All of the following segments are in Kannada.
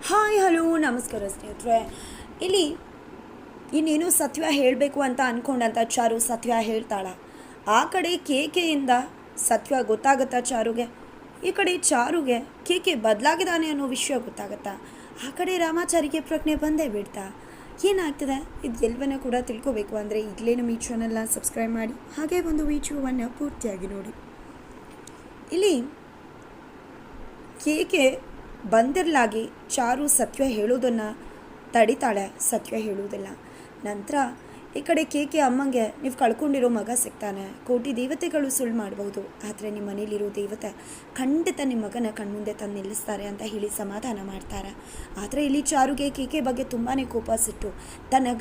ಹಾಯ್ ಹಲೋ ನಮಸ್ಕಾರ ಸ್ನೇಹಿತರೆ. ಇಲ್ಲಿ ಇನ್ನೇನು ಸತ್ಯ ಹೇಳಬೇಕು ಅಂತ ಅಂದ್ಕೊಂಡಂತ ಚಾರು ಸತ್ಯ ಹೇಳ್ತಾಳ. ಆ ಕಡೆ ಕೇಕೆಯಿಂದ ಸತ್ಯ ಗೊತ್ತಾಗುತ್ತಾ ಚಾರುಗೆ, ಈ ಕಡೆ ಚಾರುಗೆ ಕೇಕೆ ಬದಲಾಗಿದ್ದಾನೆ ಅನ್ನೋ ವಿಷಯ ಗೊತ್ತಾಗುತ್ತಾ. ಆ ಕಡೆ ರಾಮಾಚಾರಿಗೆ ಪ್ರಜ್ಞೆ ಬಂದೇ ಬಿಡ್ತಾ. ಏನಾಗ್ತದೆ ಇದು ಎಲ್ಲವನ್ನ ಕೂಡ ತಿಳ್ಕೊಬೇಕು ಅಂದರೆ ಈಗಲೇ ನಮ್ಮ ಈ ಚಾನಲ್ನ ಸಬ್ಸ್ಕ್ರೈಬ್ ಮಾಡಿ, ಹಾಗೆ ಒಂದು ವಿಡಿಯೋವನ್ನು ಪೂರ್ತಿಯಾಗಿ ನೋಡಿ. ಇಲ್ಲಿ ಕೇಕೆ ಬಂದಿರಲಾಗಿ ಚಾರು ಸತ್ಯ ಹೇಳೋದನ್ನು ತಡಿತಾಳೆ, ಸತ್ಯ ಹೇಳುವುದಿಲ್ಲ. ನಂತರ ಈ ಕಡೆ ಕೇಕೆ ಅಮ್ಮಂಗೆ ನೀವು ಕಳ್ಕೊಂಡಿರೋ ಮಗ ಸಿಗ್ತಾನೆ, ಕೋಟಿ ದೇವತೆಗಳು ಸುಳ್ಳು ಮಾಡಬಹುದು, ಆದರೆ ನಿಮ್ಮ ಮನೇಲಿರೋ ದೇವತೆ ಖಂಡಿತ ನಿಮ್ಮ ಮಗನ ಕಣ್ಮುಂದೆ ತಂದು ನಿಲ್ಲಿಸ್ತಾರೆ ಅಂತ ಹೇಳಿ ಸಮಾಧಾನ ಮಾಡ್ತಾರೆ. ಆದರೆ ಇಲ್ಲಿ ಚಾರುಗೆ ಕೇಕೆ ಬಗ್ಗೆ ತುಂಬಾ ಕೋಪ ಸಿಟ್ಟು. ತನ್ನ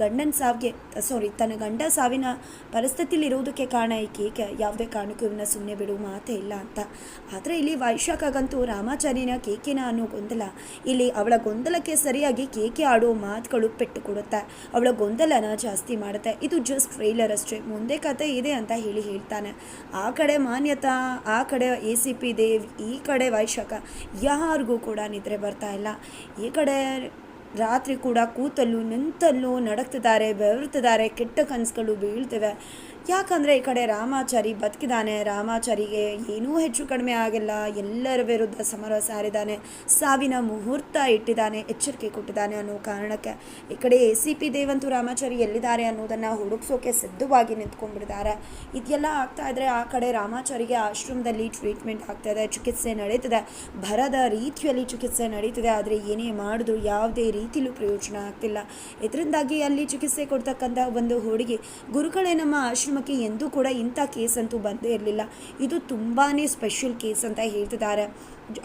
ಗಂಡ ಸಾವಿನ ಪರಿಸ್ಥಿತಿಲಿರೋದಕ್ಕೆ ಕಾರಣ ಈ ಕೇಕೆ, ಯಾವುದೇ ಕಾರಣಕ್ಕೂ ಇವನ್ನ ಸುಮ್ಮನೆ ಬಿಡುವ ಮಾತೇ ಇಲ್ಲ ಅಂತ. ಆದರೆ ಇಲ್ಲಿ ವೈಶಾಖಗಂತೂ ರಾಮಾಚಾರ್ಯನ ಕೇಕೆನ ಅನ್ನೋ ಗೊಂದಲ, ಇಲ್ಲಿ ಅವಳ ಗೊಂದಲಕ್ಕೆ ಸರಿಯಾಗಿ ಕೇಕೆ ಆಡೋ ಮಾತುಗಳು ಪೆಟ್ಟು ಕೊಡುತ್ತೆ, ಅವಳ ಗೊಂದಲನ ಜಾಸ್ತಿ ಮಾಡುತ್ತೆ. ಇದು ಜಸ್ಟ್ ಟ್ರೈಲರ್ ಅಷ್ಟೇ, ಮುಂದೆ ಕತೆ ಇದೆ ಅಂತ ಹೇಳ್ತಾನೆ. ಆ ಕಡೆ ಮಾನ್ಯತಾ, ಆ ಕಡೆ ACP ದೇವ್, ಈ ಕಡೆ ವೈಶಾಖ, ಯಾರಿಗೂ ಕೂಡ ನಿದ್ರೆ ಬರ್ತಾ ಇಲ್ಲ. ಈ ಕಡೆ ರಾತ್ರಿ ಕೂಡ ಕೂತಲ್ಲೂ ನಿಂತಲ್ಲೂ ನಡಕ್ತಿದ್ದಾರೆ, ಬೆವರ್ತಿದ್ದಾರೆ, ಕೆಟ್ಟ ಕನಸುಗಳು ಬೀಳ್ತಿವೆ. ಯಾಕಂದರೆ ಈ ಕಡೆ ರಾಮಾಚಾರಿ ಬದುಕಿದ್ದಾನೆ, ರಾಮಾಚಾರಿಗೆ ಏನೂ ಹೆಚ್ಚು ಕಡಿಮೆ ಆಗಿಲ್ಲ, ಎಲ್ಲರ ವಿರುದ್ಧ ಸಮರ ಸಾರಿದ್ದಾನೆ, ಸಾವಿನ ಮುಹೂರ್ತ ಇಟ್ಟಿದ್ದಾನೆ, ಎಚ್ಚರಿಕೆ ಕೊಟ್ಟಿದ್ದಾನೆ ಅನ್ನೋ ಕಾರಣಕ್ಕೆ. ಈ ಕಡೆ ACP ದೇವಂತೂ ರಾಮಾಚಾರಿ ಎಲ್ಲಿದ್ದಾರೆ ಅನ್ನೋದನ್ನು ಹುಡುಕ್ಸೋಕೆ ಸಿದ್ಧವಾಗಿ ನಿಂತ್ಕೊಂಡ್ಬಿಟ್ಟಿದ್ದಾರೆ. ಇದೆಲ್ಲ ಆಗ್ತಾ ಇದ್ರೆ ಆ ಕಡೆ ರಾಮಾಚಾರಿಗೆ ಆಶ್ರಮದಲ್ಲಿ ಟ್ರೀಟ್ಮೆಂಟ್ ಆಗ್ತಾಯಿದೆ, ಚಿಕಿತ್ಸೆ ನಡೀತಿದೆ, ಭರದ ರೀತಿಯಲ್ಲಿ ಚಿಕಿತ್ಸೆ ನಡೀತಿದೆ. ಆದರೆ ಏನೇ ಮಾಡಿದ್ರು ಯಾವುದೇ ರೀತಿಲೂ ಪ್ರಯೋಜನ ಆಗ್ತಿಲ್ಲ. ಇದರಿಂದಾಗಿ ಅಲ್ಲಿ ಚಿಕಿತ್ಸೆ ಕೊಡ್ತಕ್ಕಂಥ ಒಂದು ಹುಡುಗಿ, ಗುರುಗಳೇ ನಮ್ಮ ಆಶ್ರಮಕ್ಕೆ ಎಂದೂ ಕೂಡ ಇಂಥ ಕೇಸ್ ಅಂತೂ ಬಂದೇ ಇರಲಿಲ್ಲ, ಇದು ತುಂಬಾ ಸ್ಪೆಷಲ್ ಕೇಸ್ ಅಂತ ಹೇಳ್ತಿದ್ದಾರೆ.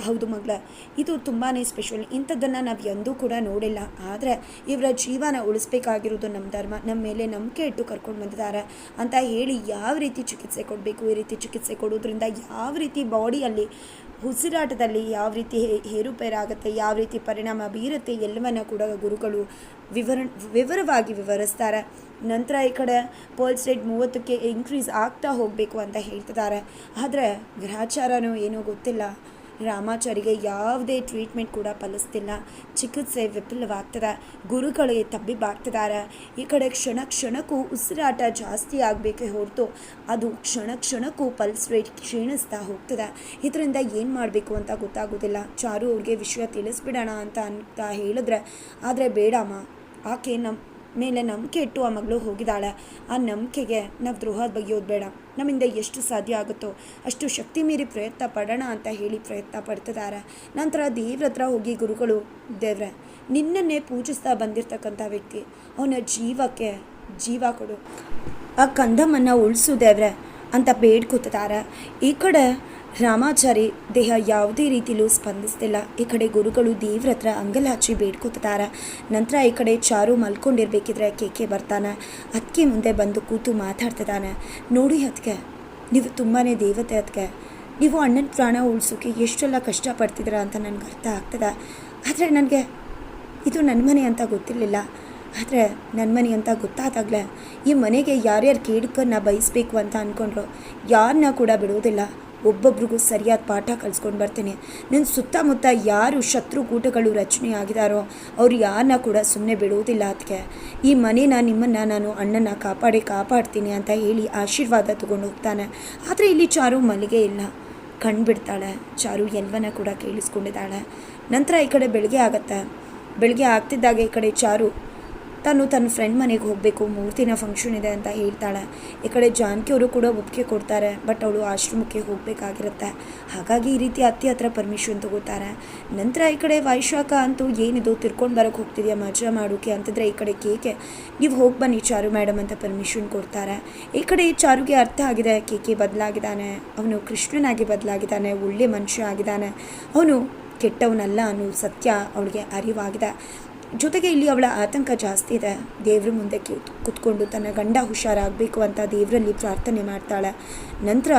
ಹೌದು ಮಗಳ, ಇದು ತುಂಬಾ ಸ್ಪೆಷಲ್, ಇಂಥದ್ದನ್ನು ನಾವು ಎಂದೂ ಕೂಡ ನೋಡಿಲ್ಲ. ಆದರೆ ಇವರ ಜೀವನ ಉಳಿಸ್ಬೇಕಾಗಿರೋದು ನಮ್ಮ ಧರ್ಮ, ನಮ್ಮ ಮೇಲೆ ನಂಬಿಕೆ ಇಟ್ಟು ಕರ್ಕೊಂಡು ಬಂದಿದ್ದಾರೆ ಅಂತ ಹೇಳಿ ಯಾವ ರೀತಿ ಚಿಕಿತ್ಸೆ ಕೊಡಬೇಕು, ಈ ರೀತಿ ಚಿಕಿತ್ಸೆ ಕೊಡೋದ್ರಿಂದ ಯಾವ ರೀತಿ ಬಾಡಿಯಲ್ಲಿ ಉಸಿರಾಟದಲ್ಲಿ ಯಾವ ರೀತಿ ಏರುಪೇರಾಗುತ್ತೆ, ಯಾವ ರೀತಿ ಪರಿಣಾಮ ಬೀರುತ್ತೆ, ಎಲ್ಲವನ್ನ ಕೂಡ ಗುರುಗಳು ವಿವರವಾಗಿ ವಿವರಿಸ್ತಾರೆ. ನಂತರ ಈ ಕಡೆ ಪಲ್ಸ್ ರೇಟ್ 30ಕ್ಕೆ ಇನ್ಕ್ರೀಸ್ ಆಗ್ತಾ ಹೋಗಬೇಕು ಅಂತ ಹೇಳ್ತಿದ್ದಾರೆ. ಆದರೆ ಗ್ರಹಚಾರನೂ ಏನೋ ಗೊತ್ತಿಲ್ಲ, ರಾಮಾಚಾರಿಗೆ ಯಾವುದೇ ಟ್ರೀಟ್ಮೆಂಟ್ ಕೂಡ ಫಲಿಸ್ತಿಲ್ಲ, ಚಿಕಿತ್ಸೆ ವಿಫಲವಾಗ್ತದೆ, ಗುರುಗಳಿಗೆ ತಬ್ಬಿಬ್ಬಾಗ್ತಿದ್ದಾರೆ. ಈ ಕಡೆ ಕ್ಷಣಕ್ಕೂ ಉಸಿರಾಟ ಜಾಸ್ತಿ ಆಗಬೇಕೇ ಹೊರತು ಅದು ಕ್ಷಣಕ್ಕೂ ಪಲ್ಸ್ ರೇಟ್ ಕ್ಷೀಣಿಸ್ತಾ ಹೋಗ್ತದೆ. ಇದರಿಂದ ಏನು ಮಾಡಬೇಕು ಅಂತ ಗೊತ್ತಾಗೋದಿಲ್ಲ. ಚಾರು ಅವ್ರಿಗೆ ವಿಷಯ ತಿಳಿಸ್ಬಿಡೋಣ ಅಂತ ಹೇಳಿದ್ರೆ, ಆದರೆ ಬೇಡಮ್ಮ, ಆಕೆ ನಮ್ಮ ಮೇಲೆ ನಂಬಿಕೆ ಇಟ್ಟು ಆ ಮಗಳು ಹೋಗಿದ್ದಾಳೆ, ಆ ನಂಬಿಕೆಗೆ ನಾವು ದ್ರೋಹ ಬಗೆಯೋದು ಬೇಡ, ನಮ್ಮಿಂದ ಎಷ್ಟು ಸಾಧ್ಯ ಆಗುತ್ತೋ ಅಷ್ಟು ಶಕ್ತಿ ಮೀರಿ ಪ್ರಯತ್ನ ಪಡೋಣ ಅಂತ ಹೇಳಿ ಪ್ರಯತ್ನ ಪಡ್ತಿದ್ದಾರೆ. ನಂತರ ದೇವ್ರ ಹತ್ರ ಹೋಗಿ ಗುರುಗಳು, ದೇವ್ರೆ ನಿನ್ನನ್ನೇ ಪೂಜಿಸ್ತಾ ಬಂದಿರತಕ್ಕಂಥ ವ್ಯಕ್ತಿ, ಅವನ ಜೀವಕ್ಕೆ ಜೀವ ಕೊಡು, ಆ ಕಂದಮ್ಮನ್ನು ಉಳಿಸು ದೇವ್ರೆ ಅಂತ ಬೇಡ್ಕೊತಿದ್ದಾರೆ. ಈ ಕಡೆ ರಾಮಾಚಾರಿ ದೇಹ ಯಾವುದೇ ರೀತಿಲೂ ಸ್ಪಂದಿಸ್ತಿಲ್ಲ. ಈ ಕಡೆ ಗುರುಗಳು ದೇವ್ರ ಹತ್ರ ಅಂಗಲಾಚಿ ಬೇಡ್ಕೊತಿದ್ದಾರೆ. ನಂತರ ಈ ಕಡೆ ಚಾರು ಮಲ್ಕೊಂಡಿರ್ಬೇಕಿದ್ರೆ ಕೇಕೆ ಬರ್ತಾನೆ, ಅದಕ್ಕೆ ಮುಂದೆ ಬಂದು ಕೂತು ಮಾತಾಡ್ತಿದ್ದಾನೆ. ನೋಡಿ ಅದಕ್ಕೆ, ನೀವು ತುಂಬಾ ದೇವತೆ, ಅದಕ್ಕೆ ನೀವು ಅಣ್ಣನ ಪ್ರಾಣ ಉಳಿಸೋಕೆ ಎಷ್ಟೆಲ್ಲ ಕಷ್ಟಪಡ್ತಿದ್ದೀರ ಅಂತ ನನಗೆ ಅರ್ಥ ಆಗ್ತದೆ. ಆದರೆ ನನಗೆ ಇದು ನನ್ನ ಮನೆ ಅಂತ ಗೊತ್ತಿರಲಿಲ್ಲ. ಆದರೆ ನನ್ನ ಮನೆ ಅಂತ ಗೊತ್ತಾದಾಗಲೇ ಈ ಮನೆಗೆ ಯಾರ್ಯಾರು ಕೇಡಕ್ಕನ್ನು ಬಯಸಬೇಕು ಅಂತ ಅಂದ್ಕೊಂಡ್ರು ಯಾರನ್ನ ಕೂಡ ಬಿಡೋದಿಲ್ಲ, ಒಬ್ಬೊಬ್ರಿಗೂ ಸರಿಯಾದ ಪಾಠ ಕಲಿಸ್ಕೊಂಡು ಬರ್ತೀನಿ. ನನ್ನ ಸುತ್ತಮುತ್ತ ಯಾರು ಶತ್ರು ಕೂಟಗಳು ರಚನೆ ಆಗಿದಾರೋ ಅವ್ರು ಯಾರನ್ನ ಕೂಡ ಸುಮ್ಮನೆ ಬಿಡೋದಿಲ್ಲ. ಅದಕ್ಕೆ ಈ ಮನೇನ ನಿಮ್ಮನ್ನು ನಾನು ಅಣ್ಣನ ಕಾಪಾಡ್ತೀನಿ ಅಂತ ಹೇಳಿ ಆಶೀರ್ವಾದ ತೊಗೊಂಡು ಹೋಗ್ತಾನೆ. ಆದರೆ ಇಲ್ಲಿ ಚಾರು ಮಲ್ಲಿಗೆ ಇಲ್ಲ, ಕಣ್ಬಿಡ್ತಾಳೆ. ಚಾರು ಎಲ್ಲವನ್ನ ಕೂಡ ಕೇಳಿಸ್ಕೊಂಡಿದ್ದಾಳೆ. ನಂತರ ಈ ಕಡೆ ಬೆಳಗ್ಗೆ ಆಗ್ತಿದ್ದಾಗ ಈ ಕಡೆ ಚಾರು ತನ್ನ ಫ್ರೆಂಡ್ ಮನೆಗೆ ಹೋಗಬೇಕು, 3 ದಿನ ಫಂಕ್ಷನ್ ಇದೆ ಅಂತ ಹೇಳ್ತಾಳೆ. ಈ ಕಡೆ ಜಾನಕಿಯವರು ಕೂಡ ಒಪ್ಪಿಗೆ ಕೊಡ್ತಾರೆ, ಬಟ್ ಅವಳು ಆಶ್ರಮಕ್ಕೆ ಹೋಗಬೇಕಾಗಿರುತ್ತೆ. ಹಾಗಾಗಿ ಈ ರೀತಿ ಅತ್ತೆ ಹತ್ರ ಪರ್ಮಿಷನ್ ತಗೋತಾರೆ. ನಂತರ ಈ ಕಡೆ ವೈಶಾಖ ಅಂತೂ ಏನಿದು ತಿರ್ಕೊಂಡು ಬರೋಕ್ಕೆ ಹೋಗ್ತಿದೆಯಾ ಮಜಾ ಮಾಡೋಕ್ಕೆ ಅಂತಂದರೆ, ಈ ಕಡೆ ಕೇಕೆ ನೀವು ಹೋಗಿ ಬನ್ನಿ ಚಾರು ಮೇಡಮ್ ಅಂತ ಪರ್ಮಿಷನ್ ಕೊಡ್ತಾರೆ. ಈ ಕಡೆ ಚಾರುಗೆ ಅರ್ಥ ಆಗಿದೆ, ಕೇಕೆ ಬದಲಾಗಿದ್ದಾನೆ, ಅವನು ಕೃಷ್ಣನಾಗಿ ಬದಲಾಗಿದ್ದಾನೆ, ಒಳ್ಳೆ ಮನುಷ್ಯ ಆಗಿದ್ದಾನೆ, ಅವನು ಕೆಟ್ಟವನಲ್ಲ ಅನ್ನೋ ಸತ್ಯ ಅವಳಿಗೆ ಅರಿವಾಗಿದೆ. ಜೊತೆಗೆ ಇಲ್ಲಿ ಅವಳ ಆತಂಕ ಜಾಸ್ತಿ ಇದೆ. ದೇವ್ರ ಮುಂದೆ ಕೂತ್ಕೊಂಡು ತನ್ನ ಗಂಡ ಹುಷಾರಾಗಬೇಕು ಅಂತ ದೇವರಲ್ಲಿ ಪ್ರಾರ್ಥನೆ ಮಾಡ್ತಾಳೆ. ನಂತರ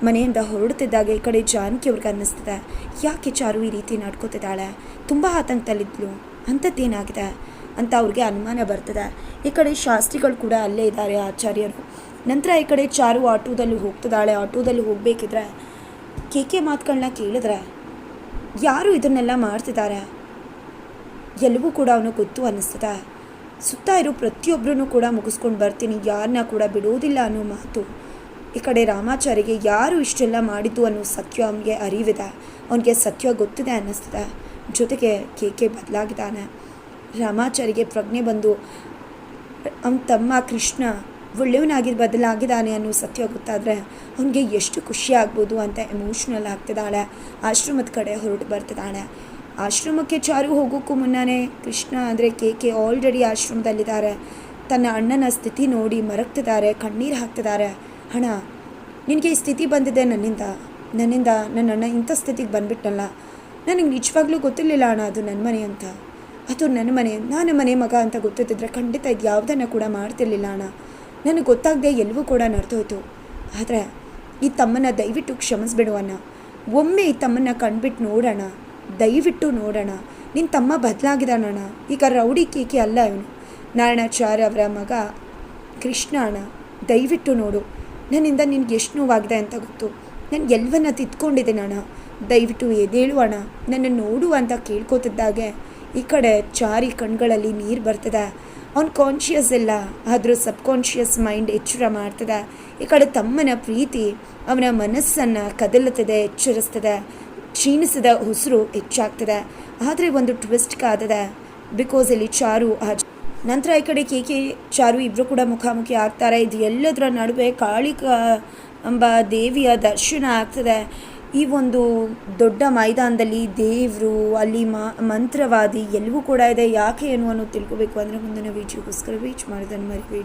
ಮನೆಯಿಂದ ಹೊರಡ್ತಿದ್ದಾಗ ಈ ಕಡೆ ಜಾನಕಿ ಅವ್ರಿಗೆ ಅನ್ನಿಸ್ತದೆ, ಯಾಕೆ ಚಾರು ಈ ರೀತಿ ನಡ್ಕೋತಿದ್ದಾಳೆ, ತುಂಬ ಆತಂಕದಲ್ಲಿದ್ಲು, ಅಂಥದ್ದೇನಾಗಿದೆ ಅಂತ ಅವ್ರಿಗೆ ಅನುಮಾನ ಬರ್ತದೆ. ಈ ಕಡೆ ಶಾಸ್ತ್ರಿಗಳು ಕೂಡ ಅಲ್ಲೇ ಇದ್ದಾರೆ, ಆಚಾರ್ಯರು. ನಂತರ ಈ ಕಡೆ ಚಾರು ಆಟೋದಲ್ಲಿ ಹೋಗ್ತಿದ್ದಾಳೆ. ಆಟೋದಲ್ಲಿ ಹೋಗಬೇಕಿದ್ರೆ ಕೇಕೆ ಮಾತುಗಳನ್ನ ಕೇಳಿದ್ರೆ, ಯಾರು ಇದನ್ನೆಲ್ಲ ಮಾಡ್ತಿದ್ದಾರೆ, ಎಲ್ಲವೂ ಕೂಡ ಅವನು ಗೊತ್ತು ಅನ್ನಿಸ್ತದ. ಸುತ್ತ ಇರೋ ಪ್ರತಿಯೊಬ್ಬರೂ ಕೂಡ ಮುಗಿಸ್ಕೊಂಡು ಬರ್ತೀನಿ, ಯಾರನ್ನ ಕೂಡ ಬಿಡೋದಿಲ್ಲ ಅನ್ನೋ ಮಾತು. ಈ ಕಡೆ ರಾಮಾಚಾರಿಗೆ ಯಾರು ಇಷ್ಟೆಲ್ಲ ಮಾಡಿದ್ದು ಅನ್ನೋ ಸತ್ಯ ಅವನಿಗೆ ಅರಿವಿದೆ, ಅವನಿಗೆ ಸತ್ಯ ಗೊತ್ತಿದೆ ಅನ್ನಿಸ್ತದೆ. ಜೊತೆಗೆ ಕೇಕೆ ಬದಲಾಗಿದ್ದಾನೆ. ರಾಮಾಚಾರಿಗೆ ಪ್ರಜ್ಞೆ ಬಂದು ಅವನ ತಮ್ಮ ಕೃಷ್ಣ ಒಳ್ಳೆಯವನಾಗಿ ಬದಲಾಗಿದ್ದಾನೆ ಅನ್ನೋ ಸತ್ಯ ಗೊತ್ತಾದರೆ ಅವನಿಗೆ ಎಷ್ಟು ಖುಷಿ ಆಗ್ಬೋದು ಅಂತ ಎಮೋಷ್ನಲ್ ಆಗ್ತಿದ್ದಾಳೆ. ಆಶ್ರಮದ ಕಡೆ ಹೊರಟು ಬರ್ತಿದ್ದಾಳೆ. ಆಶ್ರಮಕ್ಕೆ ಚಾರು ಹೋಗೋಕ್ಕೂ ಮುನ್ನನೇ ಕೃಷ್ಣ ಅಂದರೆ ಕೇಕೆ ಆಲ್ರೆಡಿ ಆಶ್ರಮದಲ್ಲಿದ್ದಾರೆ. ತನ್ನ ಅಣ್ಣನ ಸ್ಥಿತಿ ನೋಡಿ ಮರಗ್ತಿದ್ದಾರೆ, ಕಣ್ಣೀರು ಹಾಕ್ತಿದ್ದಾರೆ. ಅಣ್ಣ, ನಿನಗೆ ಈ ಸ್ಥಿತಿ ಬಂದಿದೆ ನನ್ನಿಂದ ನನ್ನ ಅಣ್ಣ ಇಂಥ ಸ್ಥಿತಿಗೆ ಬಂದುಬಿಟ್ಟಲ್ಲ. ನನಗೆ ನಿಜವಾಗ್ಲೂ ಗೊತ್ತಿರಲಿಲ್ಲ ಅಣ್ಣ, ಅದು ನನ್ನ ಮನೆ ಅಂತ. ಅದು ನನ್ನ ಮನೆ, ನಾನು ಮನೆ ಮಗ ಅಂತ ಗೊತ್ತಿದ್ದರೆ ಖಂಡಿತ ಇದು ಯಾವುದನ್ನು ಕೂಡ ಮಾಡ್ತಿರ್ಲಿಲ್ಲ ಅಣ್ಣ. ನನಗೆ ಗೊತ್ತಾಗದೆ ಎಲ್ಲವೂ ಕೂಡ ನಡೆದೋಯ್ತು. ಆದರೆ ಈ ತಮ್ಮನ್ನ ದಯವಿಟ್ಟು ಕ್ಷಮಿಸ್ಬಿಡು ಅಣ್ಣ. ಒಮ್ಮೆ ಈ ತಮ್ಮನ್ನ ಕಂಡುಬಿಟ್ಟು ನೋಡೋಣ, ದಯವಿಟ್ಟು ನೋಡೋಣ. ನಿನ್ನ ತಮ್ಮ ಬದಲಾಗಿದ್ದಾನಣ್ಣ. ಈಗ ರೌಡಿ ಕೇಕೆ ಅಲ್ಲ ಇವನು, ನಾರಾಯಣಾಚಾರ್ಯ ಅವರ ಮಗ ಕೃಷ್ಣ ಅಣ್ಣ. ದಯವಿಟ್ಟು ನೋಡು, ನನ್ನಿಂದ ನಿನ್ಗೆ ಎಷ್ಟು ನೋವಾಗಿದೆ ಅಂತ ಗೊತ್ತು. ನಾನು ಎಲ್ಲವನ್ನ ತಿದ್ಕೊಂಡಿದ್ದೀನಿ ಅಣ್ಣ, ದಯವಿಟ್ಟು ಎದೇಳು ಅಣ್ಣ, ನನ್ನ ನೋಡು ಅಂತ ಕೇಳ್ಕೊತಿದ್ದಾಗೆ ಈ ಕಡೆ ಚಾರಿ ಕಣ್ಗಳಲ್ಲಿ ನೀರು ಬರ್ತದೆ. ಅವ್ನು ಕಾನ್ಷಿಯಸ್ ಇಲ್ಲ, ಆದರೂ ಸಬ್ಕಾನ್ಷಿಯಸ್ ಮೈಂಡ್ ಎಚ್ಚರ ಮಾಡ್ತದೆ. ಈ ಕಡೆ ತಮ್ಮನ ಪ್ರೀತಿ ಅವನ ಮನಸ್ಸನ್ನು ಕದಲುತ್ತದೆ, ಎಚ್ಚರಿಸ್ತದೆ. ಕ್ಷೀಣಿಸಿದ ಉಸಿರು ಹೆಚ್ಚಾಗ್ತದೆ. ಆದರೆ ಒಂದು ಟ್ವಿಸ್ಟ್ ಕಾದಿದೆ, ಬಿಕಾಸ್ ಇಲ್ಲಿ ಚಾರು ನಂತರ ಈ ಕಡೆ ಕೇಕೆ ಚಾರು ಇಬ್ಬರು ಕೂಡ ಮುಖಾಮುಖಿ ಆಗ್ತಾರೆ. ಇದು ಎಲ್ಲದರ ನಡುವೆ ಕಾಳಿಕಾ ಎಂಬ ದೇವಿಯ ದರ್ಶನ ಆಗ್ತದೆ. ಈ ಒಂದು ದೊಡ್ಡ ಮೈದಾನದಲ್ಲಿ ದೇವರು, ಅಲ್ಲಿ ಮಂತ್ರವಾದಿ ಎಲ್ಲವೂ ಕೂಡ ಇದೆ. ಯಾಕೆ ಏನು ಅನ್ನೋದು ತಿಳ್ಕೊಬೇಕು ಅಂದರೆ ಮುಂದಿನ ವೀಡಿಯೋಗೋಸ್ಕರ ವೇಟ್ ಮಾಡೋದನ್ನು ಮರಿಬೇಡಿ.